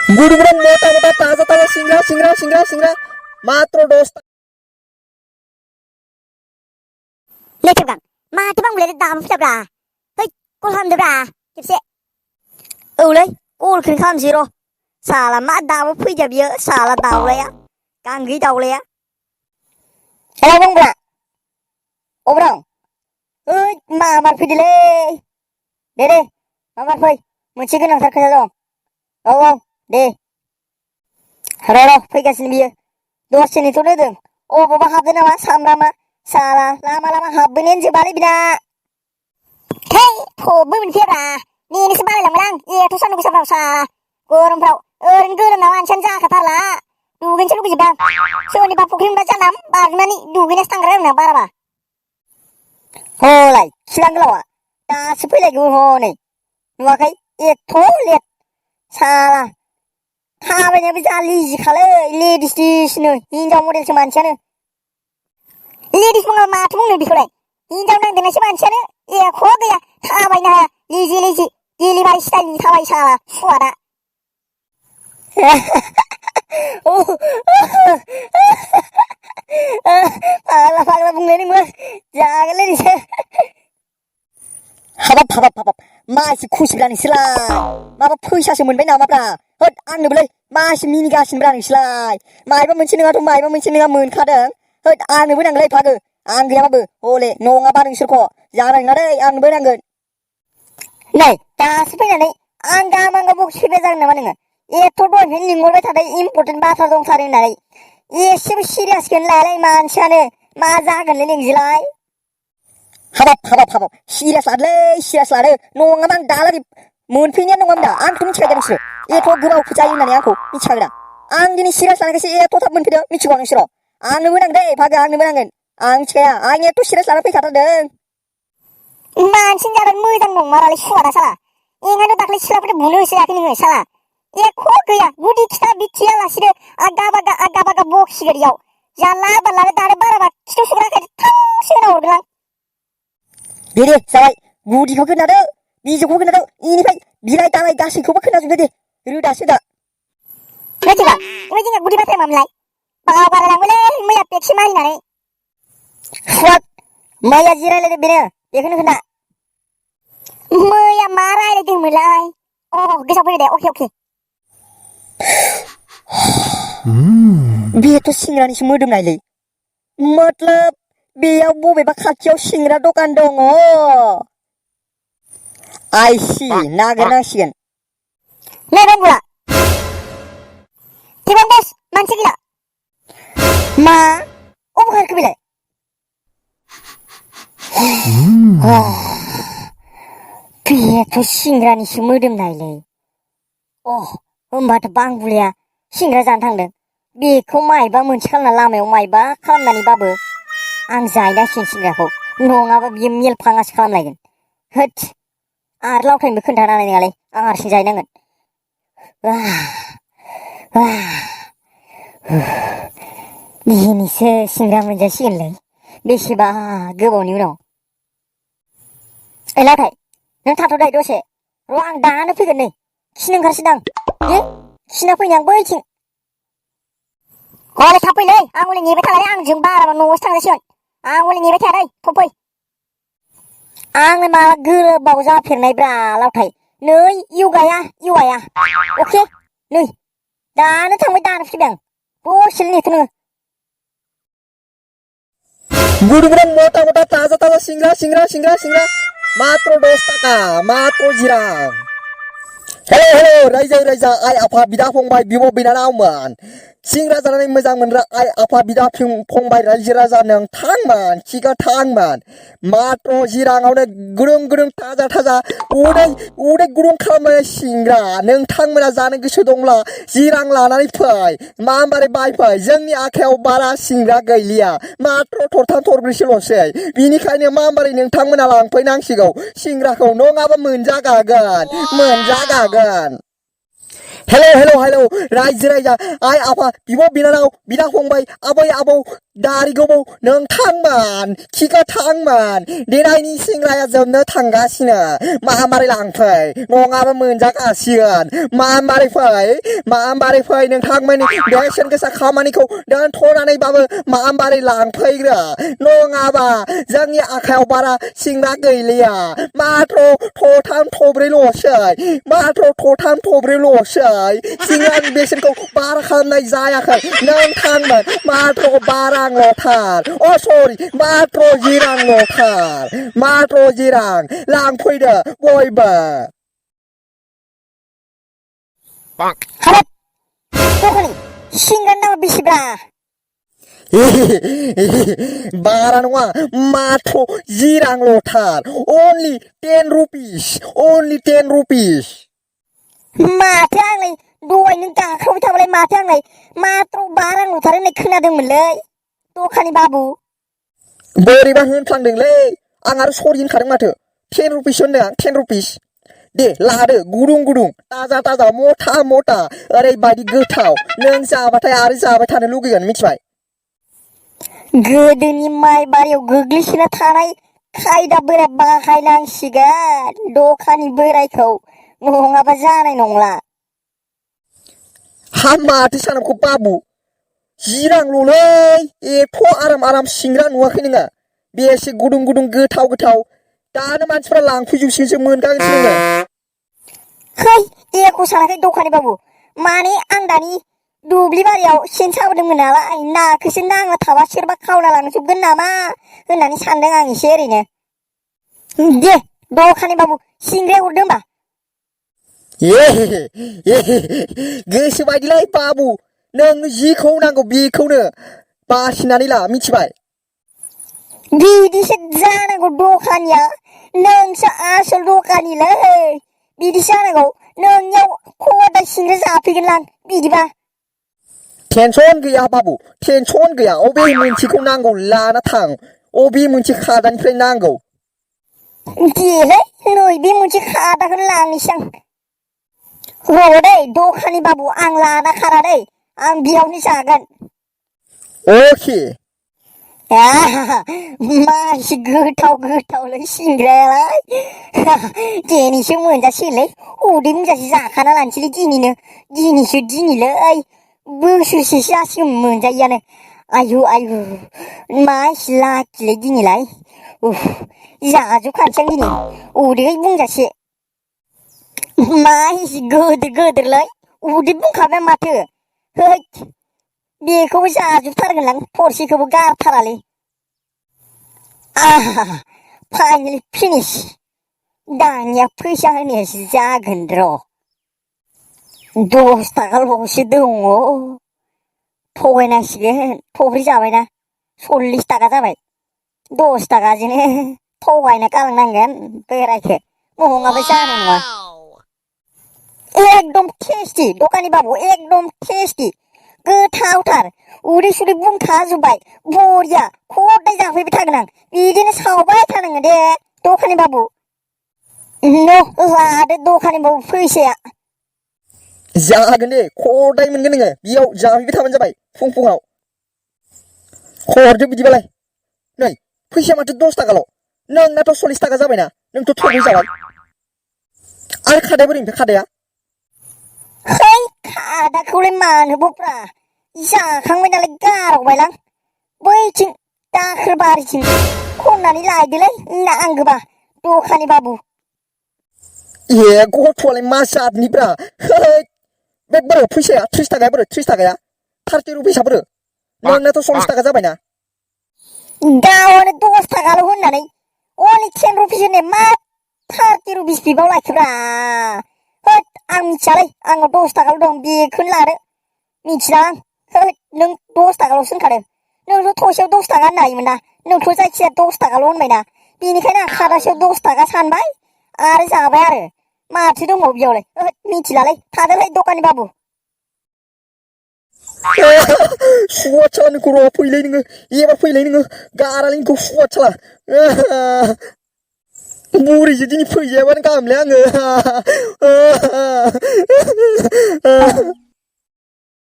गुदुं मोटा मोटा ताजा ताजा सिंग्रा सिंग्रा सिंग्रा सिंग्रा मात्र 10 लेथेबगां माथो बांबुलाय दाम फैसाब्रा है कल खालामदोब्रा खेबसे औलै कलखौनो खालामसै र' साला मा दाबो फैदिया बियो साला दाउलाया गांगै दाउलाया हेलौ बुंब्रा अब्रा ओइ माबार फैदोलै दे माबार फै मोनसे गोनांथार खोथा दं औ दे र' फैगासिनो बियो दसे नेथ'नो होदों अबावबा हाबदों नामा सामब्रामा साला लामा लामा हाबबोनायानो जोबालै बिना थै थबबो मोनफैयाब्रा नेनोसो बालायलांबाय आं एथ' सान्दुं गोसाफ्राव साला गरमफ्राव ओरैनो गोलोमना मानसियानो जाखाथारला दुगैनोसो लुगैजोबदां सोरनिबा फुख्रि मोनबा जानदाम बारनानै दुगैनासो थांग्रा आंना बाराबा हलाय खिलां गोलावा दासो फैलायगौ हनै नुवाखै एथ' लेट साला थाबायनायाबो जा लिजिखालै लेडिसनो हिनजाव मडेलसो मानसियानो लेडिस बुङा माथो बुंनो बेखौलाय हिनजाव नांदेरनायसो मानसियानो एख' गैया थाबायनो हाया लिजि डेलिभारि स्टाइलनि थाबाय साला सुवादा फाग्ला बुंनाय नोंबो जागोनलै नोंसोर हाबाब मा एसे खुसिब्रा नोंसोरलाय माबा फैसासो मोनबाय नामाब्रा होद आंनोबोलै मा एसे मिनिगासिनोब्रा नोंसोरलाय मायबा मोनसे नङाथ' मायबा मोनसे नङा मोनखादों होद आंनोबो नांगोनलै फागो आं गैयाबाबो हले नङाबा नोंसोरखौ जानाय नङा दै आंनोबो नांगोन नै दासो फैनानै आं गामांगा बक्स फैबाय जागोन नामा नोङो एथ' दहायनिफ्रायनो लिंहरबाय थादों इम्परटेन्ट बाथ्रा दंथारो होननानै एसेबो सिरियासखौनो लायालै मानसियानो मा जागोनलै नोंजोंलाय हाबाब सिरियास लादो नङाबा आं दालागै मोनफैनायानो नङामोन दा आंथ' मिथिखायो नोंसोरो एथ' गोबाव जायो होननानै आंखौ मिथिखागोन आं दिनै सिरियास लानायखायसो एथ' थाब मोनफैदों मिथिगौ नोंसोरो आंनोबो नांगोन दै फागो आंनोबो नांगोन आं मिथिखाया आं एथ' सिरियास लाना फैखाथारदों मानसिनि जादों मोजां नंमारालै सुवादा साला एंखायनोथ' दाख्लै सिख्लाफोरजों बुनो होसोयाखै नोङो साला एख' गैया गुदि खिथा बिथियालासिनो आगा बागा बखिगोरियाव जानला बानलानो दानो बाराबा खिथु सुग्राखाय थांसो होना हरगोन आं दे जाबाय गुदिखौ खोनादो बिजौखौ खोनादो इनिफ्राय बिलाइ दालाय गासैखौबो खोनाजोबदो दे रोदासो दा मिथिबा ओमफ्राय जोंहा गुदि बाथ्राया मामोनलाय बारालांबायलै मैया पेप्सि मारिनानै सुवाद मैया जि रायलायदों बेखौनो खोन्था मैया मा रायलायदोंमोनलाय गोसोआव फैबाय दे अके बेथ' सिंग्रानिसो मोदोमनायलै मतलब बेयाव बबेबा खाथियाव सिंग्रा दखान दङ आइसि नागिरनांसिगोन नै बांबुला दिबां बस मानसि गैला मा अबाव खारखो बेलाय बेथ' सिंग्रानिसो मोदोमनायलै होमबाथ' बांबुलाया सिंग्रा जानो थांदों बेखौ मायबा मोनसे खालामना लामायाव मायबा खालामनानैबाबो आं जाहैनांसिगोन सिंग्राखौ नङाबा बियो मेलफाङासो खालामलायगोन होद आरो लावथायनोबो खोन्थानो हानाय नङालै आं हारसिं जाहैनांगोन दिनैसो सिंग्रा मोनजासिगोनलै बेसेबा गोबावनि उनाव लावथाय नों थाथ'दाय दसे र' आं दानो फैगोन नै खिनो ओंखारसिदां दे खिना फैनो आं बैथिं हले थाब फैलै आं हले नेबाय थालाय आंजों बाराबा न'आवसो थांजासिगोन आं हले नेबाय थाया दै थब फै आंलाय माला गोबाव जाफेरनायब्रा लावथाय नै इउगाया अके नै दानो थांबाय दानो फैबाय आं दसेल' नेथ' नोङो गुदुं मोटा मोटा ताजा ताजा सिंग्रा सिंग्रा सिंग्रा सिंग्रा मात्र 10 टाका मात्र जिरां हेलो रायजो आइ आफा बिदा फंबाय बिब' बिनानावमोन सिंग्रा जानानै मोजां मोनग्रा आइ आफा बिदा फंबाय रायजो राजा नोंथांमोन सिगां थांमोन मात्र जिराङावनो गुदुं थाजा उदै गुदुं खालामनाय सिंग्रा नोंथांमोना जानो गोसो दंब्ला जिरां लानानै फै माबारै बायफै जोंनि आखायाव बारा सिंग्रा गैलिया मात्र थरथाम थरब्रैसोल'सै बिनिखायनो माबारै नोंथांमोना लांफैनांसिगौ सिंग्राखौ नङाबा मोनजागागोन हेलो रायजो राजा आइ आफा बिब' बिनानाव बिदा फंबाय आबै आबौ दारि गोबाव नों थांमान खिगा थांमान देनायनि सेंग्राया जोबनो थांगासिनो मारै लांफै नङाबा मोनजागासिगोन मारै फै नों थांमानि बेसेन गोसा खामानिखौ दोनथ'नानैबाबो मारै लांफैग्रा नङाबा जोंनि आखायाव बारा सिंग्रा गैलिया माथ्र थथाम थब्रैल'सै सिंग्रानि बेसेनखौ बारा खालामनाय जायाखै नों थांमोन माथ्र बारांल'थार सरि माथ्र जिरां लांफैदो बयबो हाबाब दखानि सिंग्रानि दामा बेसेब्रा बारा नङा माथ्र जिरांल'थार only 10 rupees माथो आंलाय दहाय नों गाख्रावबाय थाबालाय माथो आंलाय माथ्र बारांल'थार होननाय खोनादोंमोनलै दखानि बाबु बोरैबा होनफ्लांदोंलै आं आरो सरि होनखादों माथो 10 रुपिस होनदों आं 10 रुपिस दे लादो गुदुं ताजा मथा ओरैबायदि गोथाव नों जाबाथाय आरो जाबाय थानो लुगैगोन मिथिबाय गोदोनि माइ बारियाव गोग्लैसोना थानाय खायदा बोराय बाहायनांसिगोन दखानि बोरायखौ नङाबा जानाय नंला हा माथो सानावखौ बाबु जिरांल'लै एथ' आराम सिंग्रा नुवाखै नोङो बेसे गुदुं गोथाव दानो मानसिफ्रा लांफैजोबसिगोनसो मोनगासिनो नोङो है एख' सानाखै दखानि बाबु माने आं दानि दुब्लि बारियाव सेन साबोदोंमोन नालाय नाखौसो नांना थाबा सोरबा खावना लांजोबगोन नामा होननानै सानदों आं एसे ओरैनो दे दखानि बाबु सिंग्राया हरदो होमबा गोसो बायदिलै बाबु नोंनो जिखौ नांगौ बेखौनो बासिनानै ला मिथिबाय बिदिसो जानांगौ दखानिया नोंसो आसल दखानिलै बिदिसो जानांगौ नोंनियाव खदाय सिंग्रा जाफैगोनलां बिदिबा टेनसन गैया बाबु टेनसन गैया अबे मोनसेखौ नांगौ लाना थां अबे मोनसे खादानिफ्राय नांगौ देलै नैबे मोनसे खादाखौनो लांनोसै आं दै दखानि बाबु आं लाना खारा दै आं बेयावनो जागोन अके मासे गोथावलै सिंग्रायालाय दिनैसो मोनजासिगोनलै उदै बुंजासे जाखाना लानोसैलै दिनैलै बोसोरसेसो जासिगोन मोनजायैयानो आयु मासे लाखिलै दिनैलाय जाजोबखानोसै आं दिनै उदै बुंजासे मासे गोदोरलै उदै बुंखाबाय माथो हैद बेखौबो जाजोबथारगोनलां थरसेखौबो गारथारालै फाइनालि फिनिश दानिया फैसा होनायासो जागोन र' 10 थाखाल'सो दङ थगायनांसिगोन थब्रै जाबायना 40 थाखा जाबाय 10 थाखाजोंनो थगायना गालांनांगोन बोरायखो नङाबा जानाय नङा एकदम टेस्टि दखानि बाबु एकदम टेस्टि गोथावथार उदै सुदै बुंखाजोब्बाय बरिया खदाय जाफैबाय थागोन आं बिदिनो सावबाय थानाङो दे दखानि बाबु लादो दखानि बाबु फैसाया जागोन दे खदाय मोनगोन नोङो बेयाव जाफैबाय थाबानो जाबाय फुङाव हरदो बिदिबालाय नै फैसाया माथो 10 थाखाल' नोंनाथ' 40 थाखा जाबायना नोंथ' थोरै जाबाय आरो खादाया बोरैनिफ्राय खादाया है खादाखौलाय मानोब्रा जाखांबाय नालाय गारबायलां बैथिं दाखोर बारिथिं खननानै लायदोलै नांगौबा दखानि बाबु गथ'आलाय मा जादनिब्रा बे बोरो फैसाया 30 थाखाया बोरो 30 थाखाया 30 रुपिसआ बोरो नोंनाथ' 40 थाखा जाबायना गावनो 10 थाखाल' होननानै अनलि 10 रुपिस होननाय मा 30 रुपिस बिबाव लाखिब्रा होद आं मिथियालै आंनाव 10 थाखाल' दं बेखौनो लादो मिथिला आं होद नों 10 थाखाल'सो होनखादों नोंथ' थसेयाव 10 थाखा होननो हायोमोन ना नोंथ' जायखिजाया 10 थाखाल' होनबायना बेनिखायनो आं खादासेयाव 10 थाखा सानबाय आरो जाबाय आरो माथो दंबावो बेयावलाय होद मिथिलालै थादोलै दखानि बाबु सुवाद नोंखौ र' फैलाय नोङो एबार फैलाय नोङो गारालै नोंखौ सुवाद साला बुरैसो दिनै फैजायाबानो गाहामलै आङो